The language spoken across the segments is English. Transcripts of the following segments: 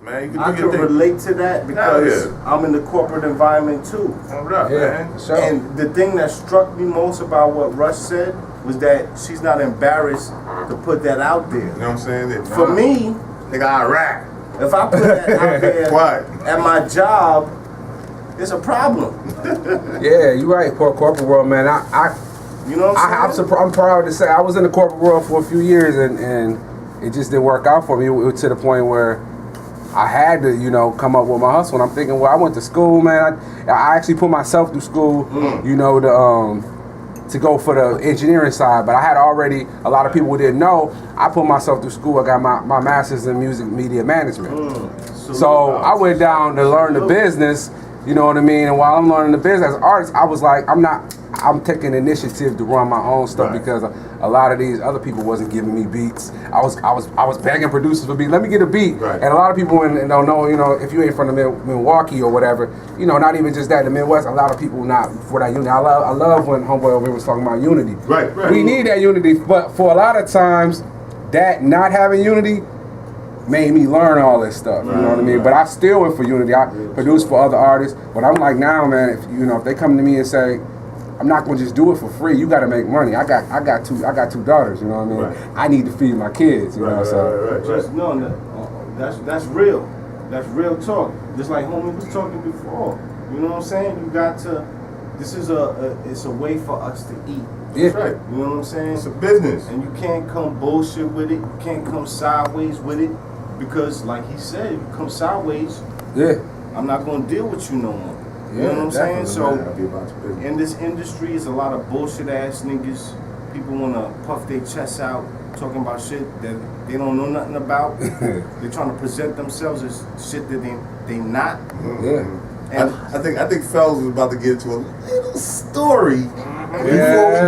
Man, I can relate to that because I'm in the corporate environment too. Man. Sure. And the thing that struck me most about what Rush said was that she's not embarrassed to put that out there. You know what I'm saying? For me, nigga, I rap. If I put that out there at my job, it's a problem. Yeah, you're right, corporate world, man. You know what I'm saying? I'm proud to say I was in the corporate world for a few years and it just didn't work out for me. It was to the point where I had to, come up with my hustle. And I'm thinking, well, I went to school, man. I actually put myself through school, to go for the engineering side. But I had already, a lot of people didn't know, I put myself through school. I got my master's in music media management. So I went down to learn the business, you know what I mean? And while I'm learning the business as an artist, I was like, I'm taking initiative to run my own stuff because a lot of these other people wasn't giving me beats. I was begging producers for beats. Let me get a beat. And a lot of people don't know, if you ain't from the Milwaukee or whatever, not even just that, the Midwest, a lot of people not for that unity. I love when Homeboy over here was talking about unity. Right. We need that unity, but for a lot of times, that not having unity made me learn all this stuff, you know what I mean? But I still went for unity. I produced for other artists, but I'm like, now, man, if they come to me and say, I'm not gonna just do it for free. You got to make money. I got two daughters. You know what I mean? I need to feed my kids. You know, so just that's real. That's real talk. Just like homie was talking before. You know what I'm saying? You got to. This is it's a way for us to eat. Yeah. That's right. You know what I'm saying? It's a business, and you can't come bullshit with it. You can't come sideways with it because, like he said, if you come sideways, I'm not gonna deal with you no more. You know what I'm saying? So, in this industry, it's a lot of bullshit ass niggas. People want to puff their chests out, talking about shit that they don't know nothing about. They're trying to present themselves as shit that they not. And I think Fells was about to get into a little story before we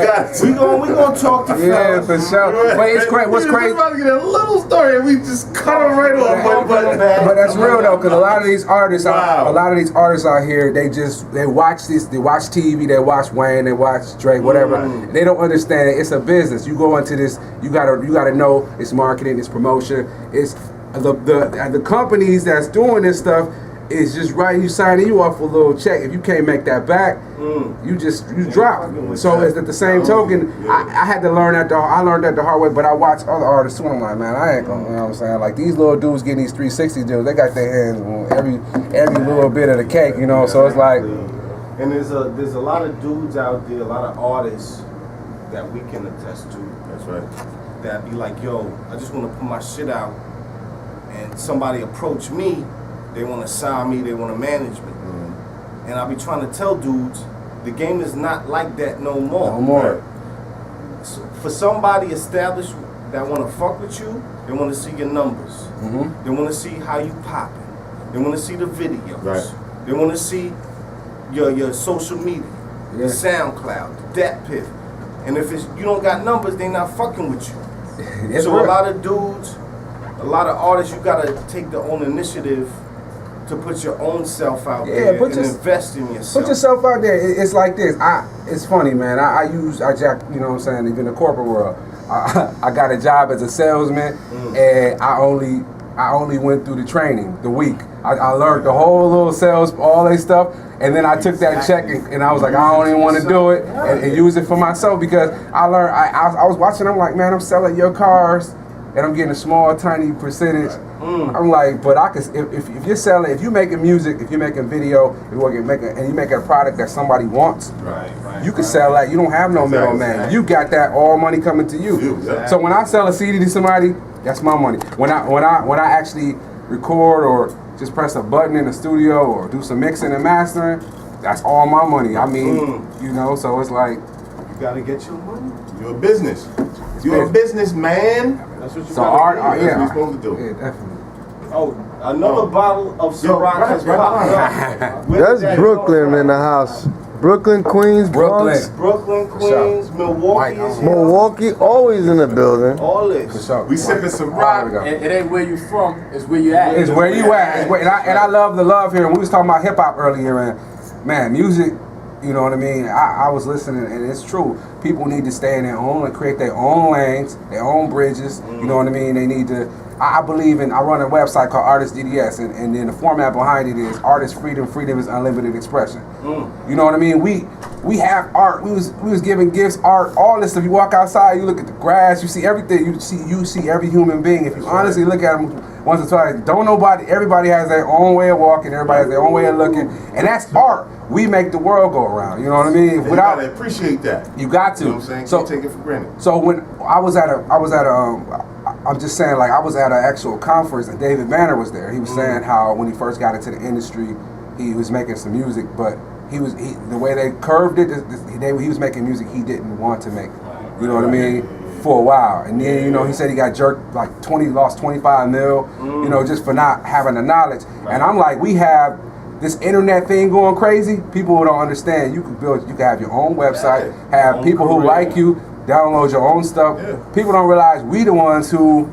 got to. We gonna talk to Fells. Yeah, for sure. But it's crazy. What's crazy? We're about to get a little story and we just cut him right off. But that's real though, because a lot of these artists, out here, they watch this, they watch TV, they watch Wayne, they watch Drake, whatever. They don't understand it. It's a business. You go into this, you gotta know it's marketing, it's promotion, it's the companies that's doing this stuff. It's just you signing you off a little check. If you can't make that back, you drop. So it's at the same token, I had to learn that. I learned that the hard way. But I watch other artists too. And I'm like, man, I ain't gonna. You know what I'm saying? Like these little dudes getting these 360 deals, they got their hands on every little bit of the cake. You know, so it's like. And there's a lot of dudes out there, a lot of artists that we can attest to. That's right. That be like, yo, I just want to put my shit out, and somebody approach me. They want to sign me, they want to manage me. And I be trying to tell dudes, the game is not like that no more. No more. So for somebody established that want to fuck with you, they want to see your numbers. They want to see how you popping. They want to see the videos. They want to see your social media, your SoundCloud, the DatPiff. And if you don't got numbers, they not fucking with you. So a lot of dudes, a lot of artists, you got to take their own initiative to put your own self out there and invest in yourself. Put yourself out there. It's like this. It's funny, man. I jack, you know what I'm saying, even in the corporate world. I got a job as a salesman, and I only went through the training, the week. I learned the whole little sales, all that stuff, and then I took that check and I was like, I don't even want to do it and use it for myself because I learned. I was watching. I'm like, man, I'm selling your cars. And I'm getting a small, tiny percentage. I'm like, but I could, if you're selling, if you're making music, if you're making video, and you're making a product that somebody wants, you can sell that. You don't have no middleman. You got that all money coming to you. So when I sell a CD to somebody, that's my money. When I actually record or just press a button in the studio or do some mixing and mastering, that's all my money. I mean, so it's like you gotta get your money. You're a business. You're a businessman. That's what you so art, that's what you're supposed to do. Yeah, definitely. Oh, another bottle of Ciroc has popped up. That's Brooklyn in the house. Brooklyn, Queens, Bronx. Brooklyn, Queens, Milwaukee is here. Milwaukee, always in the building. All this. For sure. We sipping some rock. It ain't where you from, it's where you at. It's where you at. And I love the love here. And we was talking about hip hop earlier, and man, music You know what I mean? I was listening, and it's true. People need to stay in their own and create their own lanes, their own bridges. You know what I mean? They need to. I believe in. I run a website called Darick DDS, and then the format behind it is artist freedom. Freedom is unlimited expression. You know what I mean? We have art. We was giving gifts, art, all this stuff. You walk outside, you look at the grass, you see everything. You see every human being. If you honestly look at them once or twice, everybody has their own way of walking. Everybody has their own way of looking, and that's art. We make the world go around. You know what I mean? You gotta appreciate that. You got to. You know what I'm saying? So Can't take it for granted. So when I was at I'm just saying, like, I was at an actual conference and David Banner was there. He was saying how when he first got into the industry, he was making some music, but the way they curved it, he was making music he didn't want to make. You know what I mean? For a while, and then you know he said he got jerked like lost 25 mil. You know, just for not having the knowledge. And I'm like, we have this internet thing going crazy. People don't understand. You can have your own website, have people who like you, download your own stuff. People don't realize we the ones who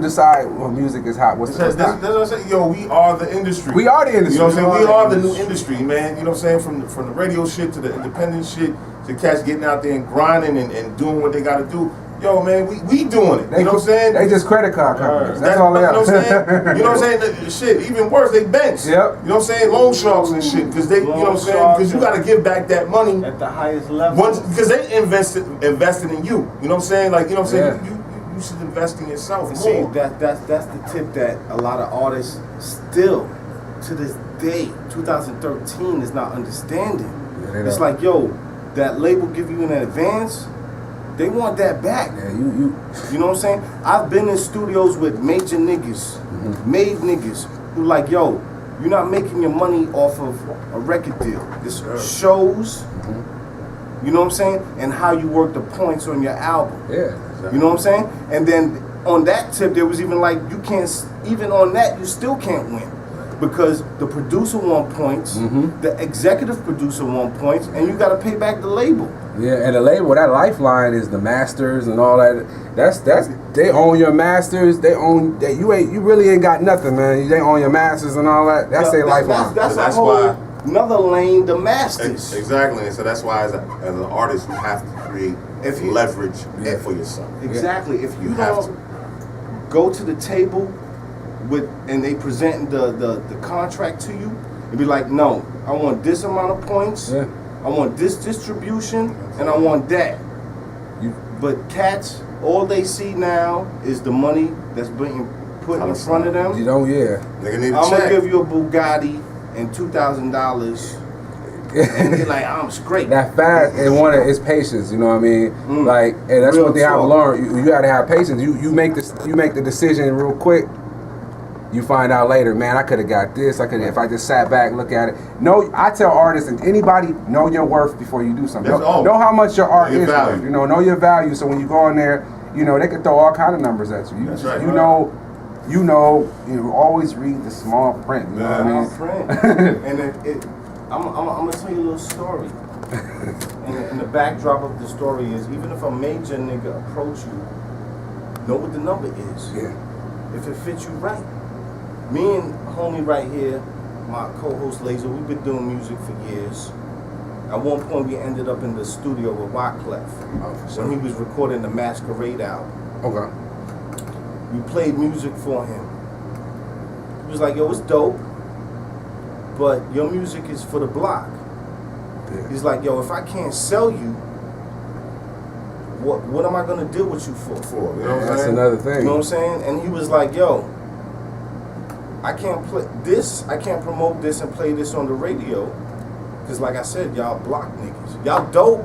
decide what music is hot. What's That's what I'm saying. Yo, we are the industry. We are the industry. You know what I'm saying? We are the new industry, man. You know what I'm saying? From the radio shit to the independent shit to cats getting out there and grinding and doing what they got to do. Yo, man, we doing it. You know what I'm saying? They just credit card companies. That's all they are. You know what I'm saying? You know what I'm saying? Shit, even worse, they banks. Yep. You know what I'm saying? Loan sharks and shit. Because they, you know what I'm saying? Because you got to give back that money at the highest level. Because they invested in you. You know what I'm saying? Like, you know what I'm saying? You should invest in yourself. And see, that's the tip that a lot of artists still, to this day, 2013, is not understanding. It's like, yo, that label give you an advance, they want that back. Yeah, you know what I'm saying? I've been in studios with major niggas, made niggas, who like, yo, you're not making your money off of a record deal. This shows, you know what I'm saying? And how you work the points on your album. Yeah. You know what I'm saying? And then on that tip, there was even like, you can't, even on that, you still can't win. Because the producer want points, the executive producer want points, and you got to pay back the label. Yeah, and the label, that lifeline is the masters and all that. That's they own your masters. They own that. You really ain't got nothing, man. They own your masters and all that. That's their lifeline. That's a whole another lane, the masters. Exactly, and so that's why as an artist you have to create leverage for yourself. Exactly. If you don't go to the table and they present the contract to you, and be like, no, I want this amount of points, I want this distribution, and I want that. But cats, all they see now is the money that's being put in front of them. You know, Nigga need a I'm check. gonna give you a Bugatti and $2,000. And they're like, I'm straight. That fast and one is patience. You know what I mean? Like, and that's Real one thing I've talk. learned. You gotta have patience. You make the decision real quick. You find out later, man, I could have got this. I could if I just sat back, look at it. No, I tell artists and anybody, know your worth before you do something. Know how much your art is worth. You know your value. So when you go in there, you know they can throw all kind of numbers at you. You always read the small print. You know what I mean? Print. And I'm gonna tell you a little story. And the backdrop of the story is, even if a major nigga approach you, know what the number is. Yeah. If it fits you right. Me and homie right here, my co-host Laser, we've been doing music for years. At one point, we ended up in the studio with Wyclef when he was recording the Masquerade album. Okay. We played music for him. He was like, yo, it's dope, but your music is for the block. Yeah. He's like, yo, if I can't sell you, what am I gonna deal with you for? You know what I'm That's saying? another thing. You know what I'm saying? And he was like, yo, I can't play this, I can't promote this and play this on the radio, because like I said, y'all block niggas. Y'all dope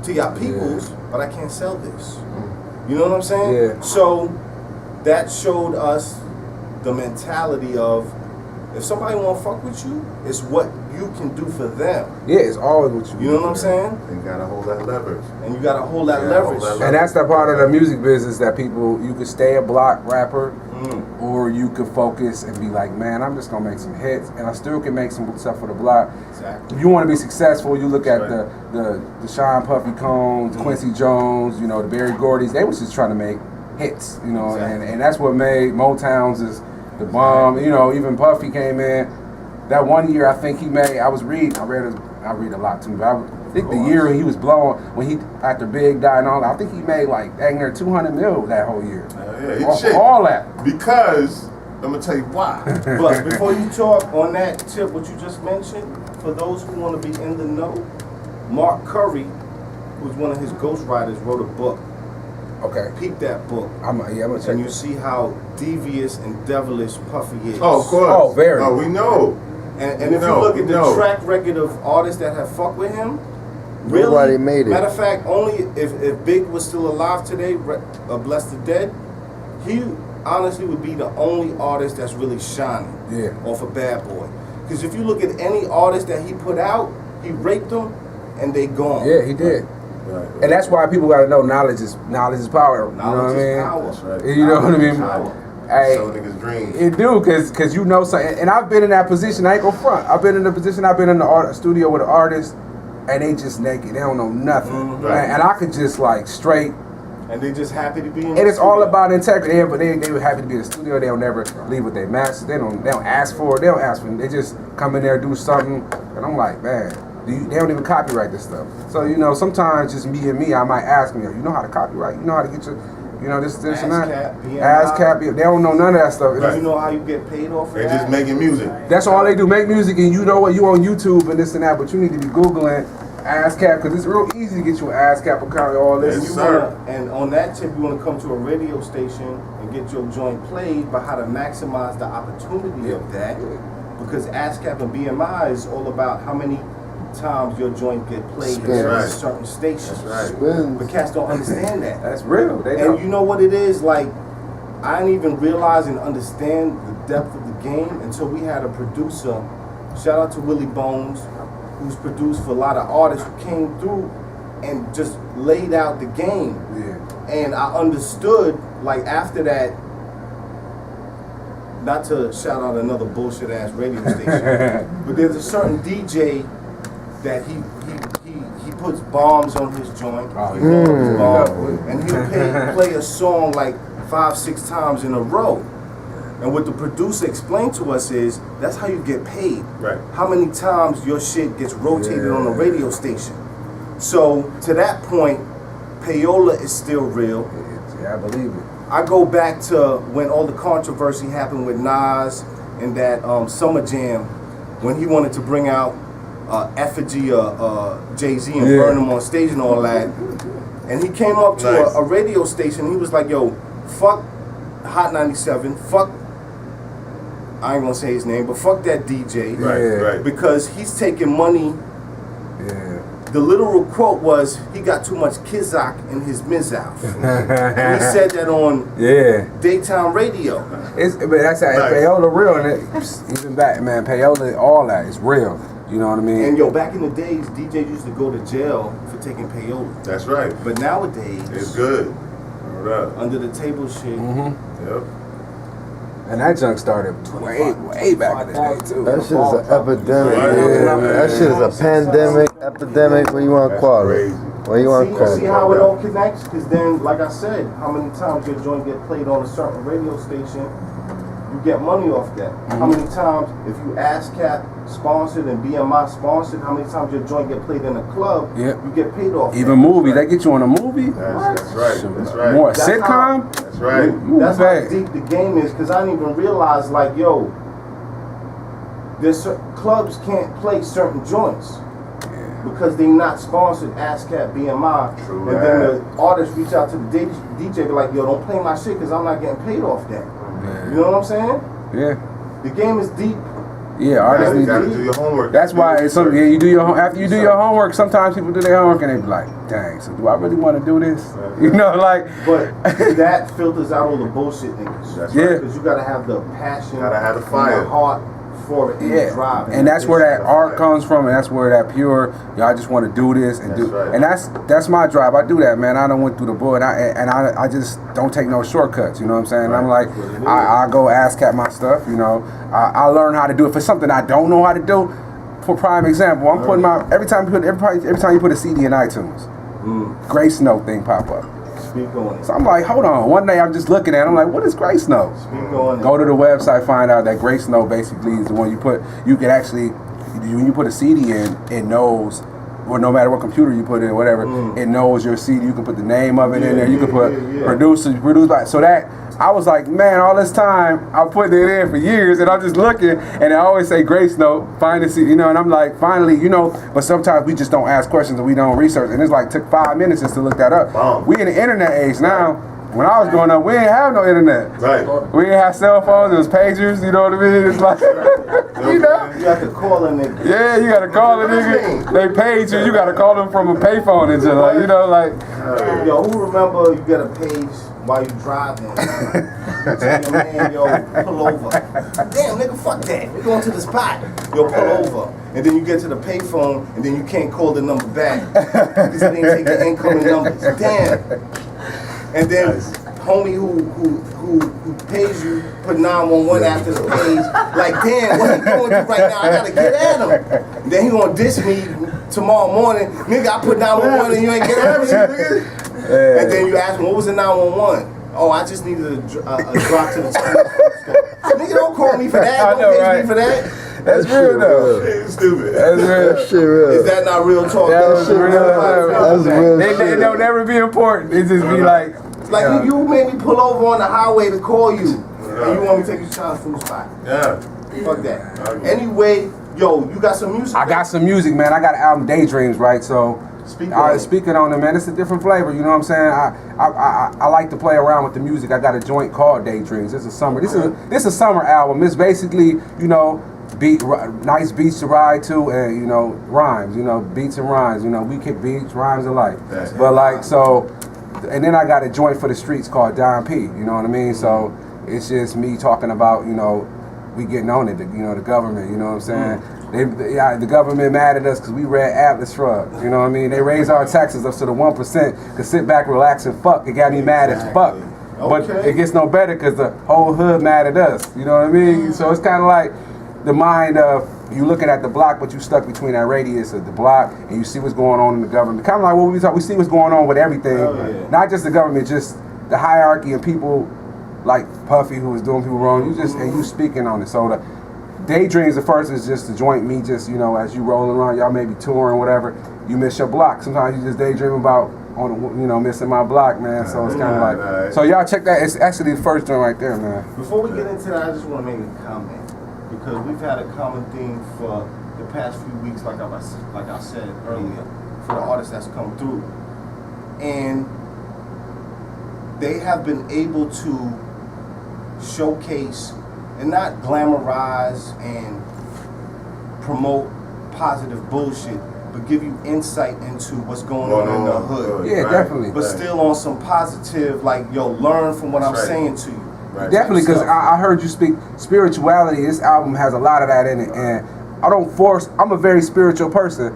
to y'all peoples, but I can't sell this. You know what I'm saying? Yeah. So that showed us the mentality of, if somebody want to fuck with you, it's what you can do for them. Yeah, it's always what you do. You know what I'm saying? You gotta hold that leverage. And you gotta hold that leverage. And that's the part of the music business that people, you could stay a block rapper, or you could focus and be like, man, I'm just gonna make some hits, and I still can make some stuff for the block. Exactly. If you want to be successful, you look at the Sean Puffy Combs, Quincy Jones, you know, the Berry Gordy's. They was just trying to make hits, you know, and that's what made Motown's is the bomb. You know, even Puffy came in. That one year, I think he made. I read I read a lot too. But I think the year he was blowing, when he, after Big died and all that, I think he made like dang near 200 mil that whole year. All that. Because, I'm going to tell you why. But before you talk on that tip, what you just mentioned, for those who want to be in the know, Mark Curry, who's one of his ghostwriters, wrote a book. Okay. Peep that book. I'm gonna check. And you see how devious and devilish Puffy is. Oh, of course. Oh, very. Oh, we know. And if you look at the track record of artists that have fucked with him, really, nobody made it. Matter of fact, only if Big was still alive today, bless the dead, he honestly would be the only artist that's really shining off of Bad Boy. Because if you look at any artist that he put out, he raped them and they gone. Yeah, he did. Right. And that's why people gotta know knowledge is power. Knowledge is power. That's right. You know what I mean? Hey, so niggas dreams. It do, cause you know something. And I've been in that position. I ain't gonna front. I've been in the position. I've been in the studio with an artist, and they just naked. They don't know nothing. Mm-hmm. Right. And I could just like straight. And they just happy to be in. And it's all about integrity. But they were happy to be in the studio. They'll never leave with their masters. They don't ask for it. They don't ask for it. They just come in there, do something, and I'm like, man. They don't even copyright this stuff. So, you know, sometimes just me, I might ask me, you know how to copyright? You know how to get your, you know, this and that? ASCAP, they don't know none of that stuff. Right. You know how you get paid off for They're that? just making music. That's all they do, make music, and you know what, you on YouTube and this and that, but you need to be Googling ASCAP, because it's real easy to get you an ASCAP account, all this. Yes, sir. And on that tip, you want to come to a radio station and get your joint played, but how to maximize the opportunity of that, because ASCAP and BMI is all about how many times your joint get played in a certain station. That's right. But cats don't understand that. That's real. And you know what it is? Like, I didn't even realize and understand the depth of the game until we had a producer. Shout out to Willie Bones, who's produced for a lot of artists who came through and just laid out the game. Yeah. And I understood, like, after that, not to shout out another bullshit ass radio station, but there's a certain DJ that he puts bombs on his joint. And he'll play a song like 5-6 times in a row. And what the producer explained to us is that's how you get paid. Right. How many times your shit gets rotated on a radio station. So to that point, payola is still real. Yeah, I believe it. I go back to when all the controversy happened with Nas and that Summer Jam, when he wanted to bring out effigy Jay-Z and burn him on stage and all that. And he came up to a radio station. He was like, yo, fuck Hot 97, fuck, I ain't gonna say his name, but fuck that DJ. Right. Because he's taking money. Yeah. The literal quote was, he got too much kizak in his mizaf. And he said that on daytime radio. But that's how payola real, and even back, man, payola, all that is real. You know what I mean? And yo, back in the days, DJs used to go to jail for taking payola. That's right. But nowadays, it's good. Under the table shit. Yep. And that junk started way back in the day too. That shit is an epidemic. That shit is a pandemic, epidemic, what you want to call it. What you want to call it. See how it all connects? Because then, like I said, how many times your joint get played on a certain radio station, you get money off that. How many times, if you ASCAP sponsored and BMI sponsored, how many times your joint get played in a club, you get paid off that. Even movies, they get you on a movie? That's right. More a sitcom? That's right. That's how deep the game is, because I didn't even realize, like, yo, clubs can't play certain joints. Because they not sponsored ASCAP, BMI, and then the artists reach out to the DJ, be like, yo, don't play my shit because I'm not getting paid off that. You know what I'm saying? Yeah. The game is deep. Yeah, artists you gotta do your homework. That's why it's something. You do your after you do your homework. Sometimes people do their homework and they be like, "Dang, so do I really want to do this?" You know, like. But that filters out all the bullshit niggas. That's right. Because you gotta have the passion, gotta have the fire, and the heart for it, and the drive. And that's where that art comes from, and that's where that pure. Yo, I just want to do this and do. Right. And that's my drive. I do that, man. I done went through the bull, and I just don't take no shortcuts. You know what I'm saying? Right. I'm like, I go ASCAP my stuff. You know, I learn how to do it for something I don't know how to do. For prime example, I'm putting my every time you put a CD in iTunes, Grace Note thing pop up. Speak on it. So I'm like, hold on. One day I'm just looking at it. I'm like, what is Grace Note? Speak on it. Go to the website, find out that Grace Note basically is the one you can actually, when you put a CD in, it knows. Or no matter what computer you put in, whatever, it knows your CD. You can put the name of it in there. You can put produced by. So that I was like, man, all this time I put it in for years, and I'm just looking, and I always say Grace Note, find the CD, and I'm like, finally, But sometimes we just don't ask questions and we don't research, and it's like took 5 minutes just to look that up. Wow. We in the internet age now. When I was growing up, we didn't have no internet. Right. We didn't have cell phones. It was pagers. You know what I mean? It's like, You have to call a nigga. Yeah, you gotta call a nigga. They page you. You gotta call them from a payphone and just Yo, who remember you get a page while you driving? You tell your man, yo, pull over. Damn, nigga, fuck that. We're going to the spot. Yo, pull over. And then you get to the payphone, and then you can't call the number back because they didn't take the incoming numbers. Damn. And then homie who pays you put 911 after the page. Like, damn, what he going through right now? I gotta get at him. And then he gonna diss me tomorrow morning. Nigga, I put 911 and you ain't get at me, nigga. And then you ask me, what was the 911? Oh, I just needed a drop to the top. Nigga, don't call me for that. Don't pay me for that. That's real though. It's stupid. That's real. That shit real. Is that not real talk? That's real. That's real They shit. don't never be important. It just be like. Like you made me pull over on the highway to call you, and you want me to take you to China's food spot. Yeah. Fuck that. Anyway, yo, you got some music? I got some music, man. I got an album, Daydreams, right? So, speaking on it, man, it's a different flavor. You know what I'm saying? I like to play around with the music. I got a joint called Daydreams. It's a summer. This is a summer album. It's basically, nice beats to ride to, and rhymes. Beats and rhymes. We kick beats, rhymes alike. But like so. And then I got a joint for the streets called Don P. You know what I mean? So it's just me talking about, we getting on it. The government. You know what I'm saying? The government mad at us because we read Atlas Shrugged. You know what I mean? They raised our taxes up to the 1%. Cause sit back, relax, and fuck. It got me mad as fuck. But it gets no better because the whole hood mad at us. You know what I mean? So it's kind of like the mind of you looking at the block, but you stuck between that radius of the block, and you see what's going on in the government. Kind of like what we talk. We see what's going on with everything, not just the government, just the hierarchy and people like Puffy who is doing people wrong. You speaking on it. So the Daydreams, the first is just to joint me, just as you rolling around, y'all may be touring, whatever. You miss your block. Sometimes you just daydream about missing my block, man. So it's kind of like. So y'all check that. It's actually the first joint right there, man. Before we get into that, I just want to make a comment. Because we've had a common theme for the past few weeks, like I said earlier, for the artists that's come through. And they have been able to showcase and not glamorize and promote positive bullshit, but give you insight into what's going on in the hood. Yeah, definitely. But still on some positive, learn from what I'm saying to you. Right. Definitely, because I heard you speak spirituality. This album has a lot of that in it, and I don't force. I'm a very spiritual person.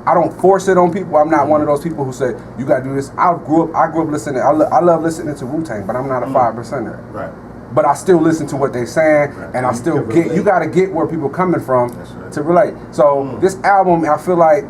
I don't force it on people. I'm not one of those people who say you got to do this. I grew up listening. I love listening to Wu-Tang, but I'm not a 5%er. Right. But I still listen to what they saying, and I still get. You got to get where people coming from to relate. So this album, I feel like,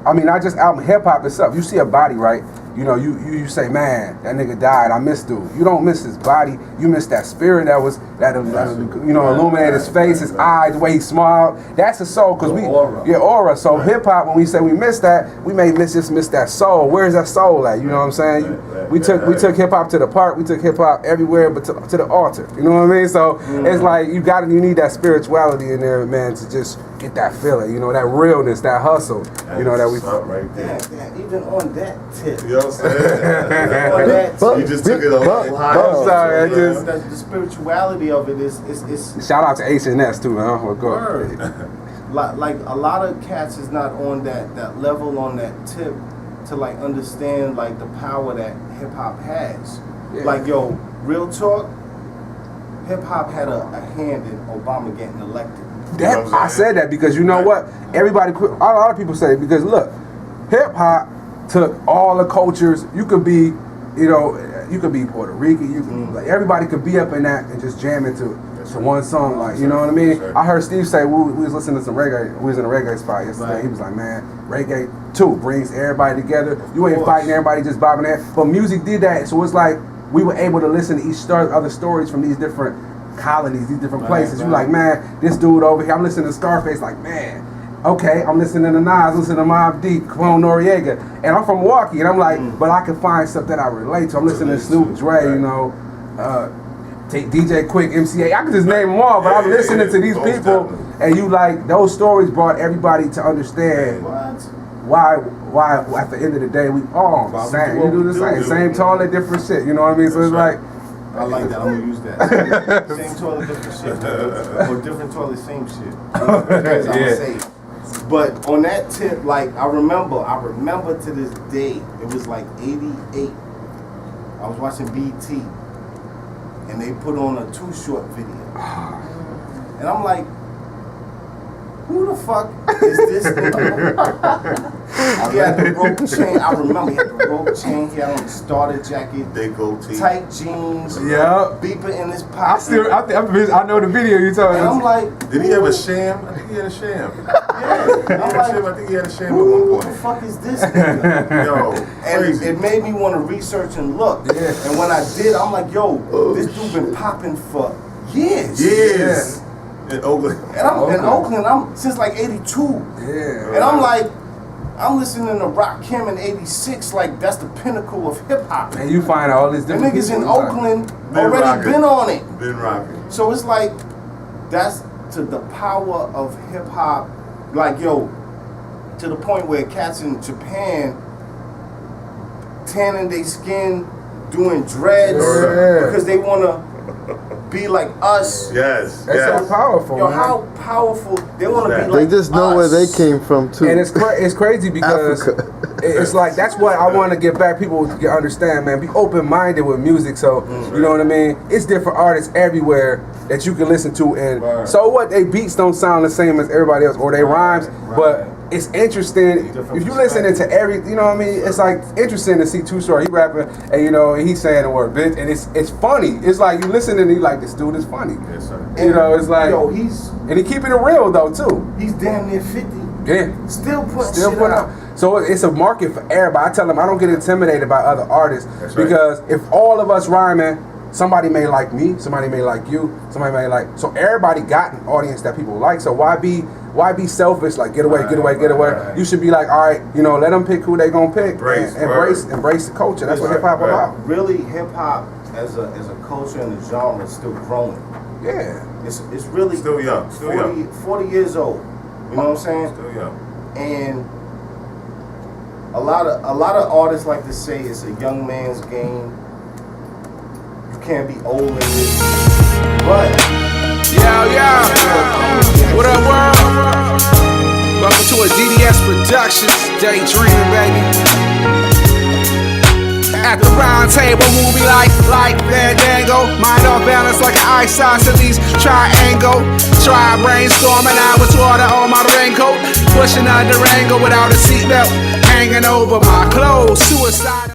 not just album, hip hop itself. You see a body, right? You say, man, that nigga died. I miss dude. You don't miss his body. You miss that spirit that illuminated his face, his eyes, the way he smiled. That's his soul. Cause aura. So hip hop, when we say we miss that, we may miss that soul. Where's that soul at? You know what I'm saying? We took hip hop to the park. We took hip hop everywhere, but to the altar. You know what I mean? So it's like you need that spirituality in there, man, to just get that feeling. That realness, that hustle. That we right there. Even on that tip. You know what I'm saying? You just took it a little high. I'm sorry, the spirituality of it is shout out to H&S too, man. Word. Like a lot of cats is not on that level, on that tip to understand the power that hip hop has. Yeah. Real talk, hip hop had a hand in Obama getting elected. I said that because you know what? A lot of people say it because look, hip hop took all the cultures. You could be, you could be Puerto Rican. You could, everybody could be up in that and just jam into one song. You know what I mean? Sure. I heard Steve say we was listening to some reggae. We was in a reggae spot yesterday. Right. He was like, man, reggae too brings everybody together. You ain't fighting everybody just bobbing there. But music did that, so it's like we were able to listen to other stories from these different colonies, these different places. Right. You like, man, this dude over here. I'm listening to Scarface. Like, man. okay, I'm listening to Nas, listening to Mobb Deep, Clone Noriega, and I'm from Milwaukee, and I'm like, but I can find stuff that I relate to. I'm listening to Snoop, Dre, you know, take DJ Quick, MCA. I can just name them all, but I'm listening to these people, and you like those stories brought everybody to understand why at the end of the day we all same. You do the same toilet, different shit. You know what I mean? So it's like. I like that. I'm gonna use that. Same toilet, different shit. Or different toilet, same shit. That's how I'm saying. But on that tip, like I remember to this day, it was like '88. I was watching BT, and they put on a Too Short video, and I'm like, who the fuck is this nigga? He had the rope chain. I remember he had the rope chain. He had on the starter jacket, big goatee, tight jeans, beeper in his pocket. I know the video you told me. And I'm like, did he have a sham? I think he had a sham. Yeah. I'm like, I think he had a sham at who one the point. fuck is this nigga? Yo, And crazy. it made me want to research and look. Yeah. And when I did, I'm like, yo, this dude been popping for years. Years. In Oakland. And I'm in Oakland, I'm since like '82. Yeah. And I'm like, I'm listening to Rakim in '86, like that's the pinnacle of hip hop. And you find all these The different niggas in people, like, Oakland Been already rocking. been on it. Been rocking. So it's like, that's to the power of hip hop. Like, yo, to the point where cats in Japan tanning their skin, doing dreads, because they want to be like us. Yes. That's so powerful, Yo, man. how powerful. They want to be They like They just know where they came from too. And it's crazy because Africa. it's like that's what I want to get back people to understand, man. Be open minded with music, so you know what I mean. It's different artists everywhere that you can listen to, and so what? They beats don't sound the same as everybody else, or they rhymes, but it's interesting if you listening to every, you know what I mean. It's like interesting to see Too Short. He rapping, and you know, and he's saying the word bitch, and it's funny. It's like you listening and you like this dude is funny. Yes, sir. You know, it's like yo, and he keeping it real though too. he's damn near 50. Yeah. Still putting shit out. So it's a market for everybody. I tell them I don't get intimidated by other artists because if all of us rhyming, somebody may like me, somebody may like you, somebody may like. So everybody got an audience that people like. So why be selfish? Like get away. You should be like, all right, you know, let them pick who they gonna pick. Embrace the culture. That's what hip hop about. Really, hip hop as a culture and a genre is still growing. Yeah. It's really Still young. 40 years old. You know what I'm saying? Still young. And a lot of artists like to say it's a young man's game. You can't be old in this. But What up, world? Welcome to a DDS Productions, Daydream, baby. At the round table, movie like Fandango. Mind off balance like an isosceles triangle. Try brainstorming, I was water on my raincoat. Pushing under angle without a seatbelt hanging over my clothes. Suicide.